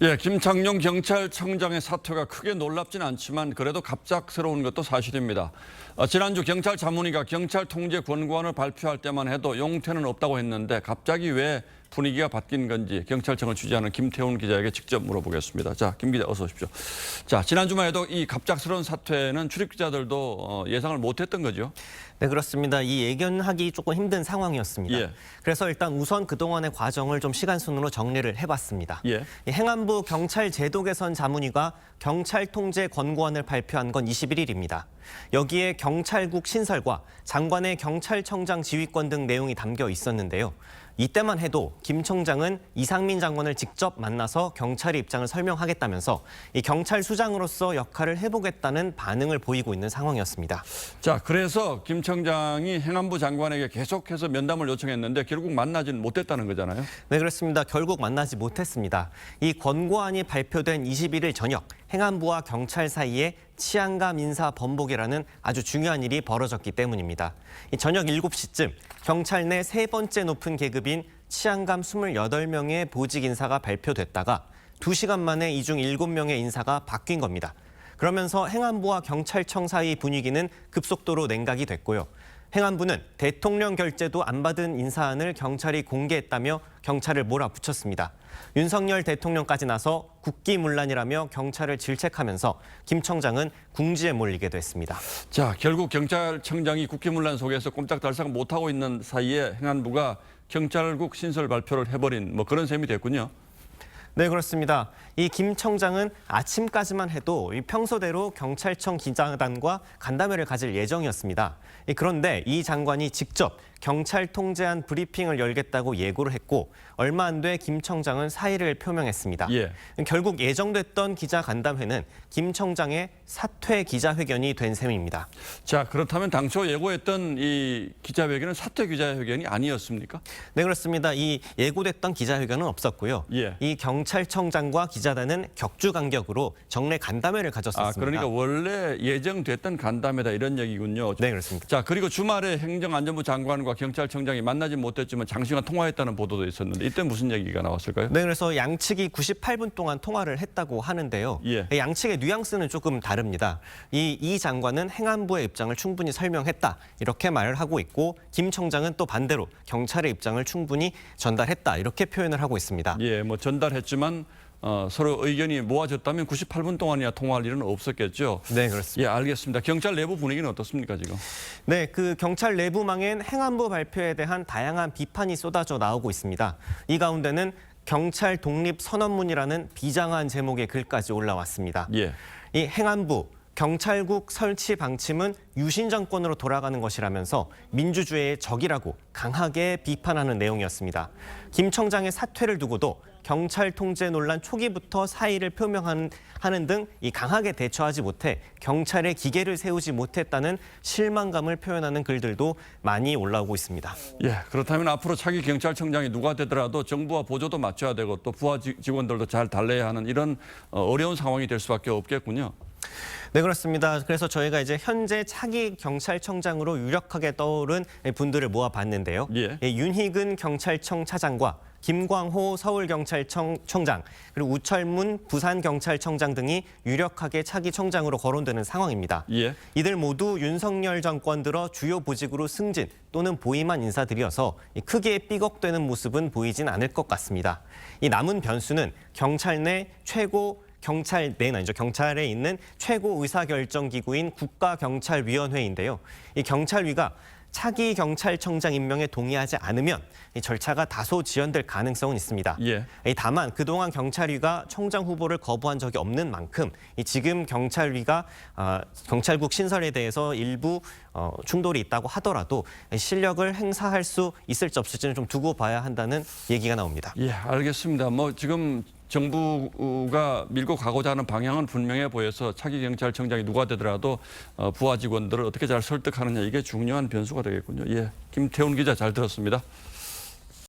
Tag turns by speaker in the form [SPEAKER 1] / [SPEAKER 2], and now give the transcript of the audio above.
[SPEAKER 1] 예, 김창룡 경찰청장의 사퇴가 크게 놀랍진 않지만 그래도 갑작스러운 것도 사실입니다. 지난주 경찰 자문위가 경찰 통제 권고안을 발표할 때만 해도 용태는 없다고 했는데 갑자기 왜 분위기가 바뀐 건지 경찰청을 취재하는 김태훈 기자에게 직접 물어보겠습니다. 자, 김 기자 어서 오십시오. 자, 지난주만 해도 이 갑작스러운 사퇴는 출입 기자들도 예상을 못했던 거죠?
[SPEAKER 2] 네, 그렇습니다. 이 예견하기 조금 힘든 상황이었습니다.
[SPEAKER 1] 예.
[SPEAKER 2] 그래서 일단 우선 그동안의 과정을 좀 시간순으로 정리를 해봤습니다.
[SPEAKER 1] 예.
[SPEAKER 2] 이 행안부 경찰 제도 개선 자문위가 경찰 통제 권고안을 발표한 건 21일입니다. 여기에 경찰국 신설과 장관의 경찰청장 지휘권 등 내용이 담겨 있었는데요. 이때만 해도 김 청장은 이상민 장관을 직접 만나서 경찰의 입장을 설명하겠다면서 이 경찰 수장으로서 역할을 해보겠다는 반응을 보이고 있는 상황이었습니다.
[SPEAKER 1] 자, 그래서 김 청장이 행안부 장관에게 계속해서 면담을 요청했는데 결국 만나지는 못했다는 거잖아요.
[SPEAKER 2] 네, 그렇습니다. 결국 만나지 못했습니다. 이 권고안이 발표된 21일 저녁 행안부와 경찰 사이에 치안감 인사 번복이라는 아주 중요한 일이 벌어졌기 때문입니다. 저녁 7시쯤 경찰 내 세 번째 높은 계급인 치안감 28명의 보직 인사가 발표됐다가 2시간 만에 이 중 7명의 인사가 바뀐 겁니다. 그러면서 행안부와 경찰청 사이 분위기는 급속도로 냉각이 됐고요. 행안부는 대통령 결재도 안 받은 인사안을 경찰이 공개했다며 경찰을 몰아붙였습니다. 윤석열 대통령까지 나서 국기문란이라며 경찰을 질책하면서 김 청장은 궁지에 몰리게 됐습니다.
[SPEAKER 1] 자, 결국 경찰청장이 국기문란 속에서 꼼짝달싹 못하고 있는 사이에 행안부가 경찰국 신설 발표를 해버린 그런 셈이 됐군요.
[SPEAKER 2] 네, 그렇습니다. 이 김 청장은 아침까지만 해도 평소대로 경찰청 기자단과 간담회를 가질 예정이었습니다. 그런데 이 장관이 직접 경찰 통제안 브리핑을 열겠다고 예고를 했고 얼마 안 돼 김 청장은 사의를 표명했습니다.
[SPEAKER 1] 예.
[SPEAKER 2] 결국 예정됐던 기자 간담회는 김 청장의 사퇴 기자회견이 된 셈입니다.
[SPEAKER 1] 자, 그렇다면 당초 예고했던 이 기자회견은 사퇴 기자회견이 아니었습니까?
[SPEAKER 2] 네, 그렇습니다. 이 예고됐던 기자회견은 없었고요.
[SPEAKER 1] 예.
[SPEAKER 2] 이 경찰청장과 기자단은 격주 간격으로 정례 간담회를 가졌었습니다.
[SPEAKER 1] 그러니까 원래 예정됐던 간담회다 이런 얘기군요.
[SPEAKER 2] 네, 그렇습니다.
[SPEAKER 1] 자, 그리고 주말에 행정안전부 장관과 경찰청장이 만나지 못했지만 장시간 통화했다는 보도도 있었는데 이때 무슨 얘기가 나왔을까요?
[SPEAKER 2] 네, 그래서 양측이 98분 동안 통화를 했다고 하는데요.
[SPEAKER 1] 예.
[SPEAKER 2] 양측의 뉘앙스는 조금 다릅니다. 이 장관은 행안부의 입장을 충분히 설명했다 이렇게 말을 하고 있고 김 청장은 또 반대로 경찰의 입장을 충분히 전달했다 이렇게 표현을 하고 있습니다.
[SPEAKER 1] 예, 전달했지만 서로 의견이 모아졌다면 98분 동안이야 통화할 일은 없었겠죠.
[SPEAKER 2] 네, 그렇습니다.
[SPEAKER 1] 예, 알겠습니다. 경찰 내부 분위기는 어떻습니까, 지금?
[SPEAKER 2] 네, 그 경찰 내부망엔 행안부 발표에 대한 다양한 비판이 쏟아져 나오고 있습니다. 이 가운데는 경찰 독립 선언문이라는 비장한 제목의 글까지 올라왔습니다.
[SPEAKER 1] 예.
[SPEAKER 2] 이 행안부 경찰국 설치 방침은 유신 정권으로 돌아가는 것이라면서 민주주의의 적이라고 강하게 비판하는 내용이었습니다. 김 청장의 사퇴를 두고도 경찰 통제 논란 초기부터 사의를 표명하는 등 이 강하게 대처하지 못해 경찰의 기계를 세우지 못했다는 실망감을 표현하는 글들도 많이 올라오고 있습니다.
[SPEAKER 1] 예, 그렇다면 앞으로 차기 경찰청장이 누가 되더라도 정부와 보조도 맞춰야 되고 또 부하 직원들도 잘 달래야 하는 이런 어려운 상황이 될 수밖에 없겠군요.
[SPEAKER 2] 네, 그렇습니다. 그래서 저희가 이제 현재 차기 경찰청장으로 유력하게 떠오른 분들을 모아봤는데요.
[SPEAKER 1] 예.
[SPEAKER 2] 윤희근 경찰청 차장과 김광호 서울경찰청 청장, 그리고 우철문 부산경찰청장 등이 유력하게 차기 청장으로 거론되는 상황입니다.
[SPEAKER 1] 예.
[SPEAKER 2] 이들 모두 윤석열 정권 들어 주요 보직으로 승진 또는 보임한 인사들이어서 크게 삐걱대는 모습은 보이진 않을 것 같습니다. 이 남은 변수는 경찰 내 최고 경찰 내는 아니죠. 경찰에 있는 최고 의사결정기구인 국가경찰위원회인데요. 이 경찰위가 차기 경찰청장 임명에 동의하지 않으면 이 절차가 다소 지연될 가능성은 있습니다.
[SPEAKER 1] 예.
[SPEAKER 2] 다만 그동안 경찰위가 청장 후보를 거부한 적이 없는 만큼 지금 경찰위가 경찰국 신설에 대해서 일부 충돌이 있다고 하더라도 실력을 행사할 수 있을지 없을지는 좀 두고 봐야 한다는 얘기가 나옵니다.
[SPEAKER 1] 예, 알겠습니다. 지금 정부가 밀고 가고자 하는 방향은 분명해 보여서 차기 경찰청장이 누가 되더라도 부하 직원들을 어떻게 잘 설득하느냐 이게 중요한 변수가 되겠군요. 예, 김태훈 기자 잘 들었습니다.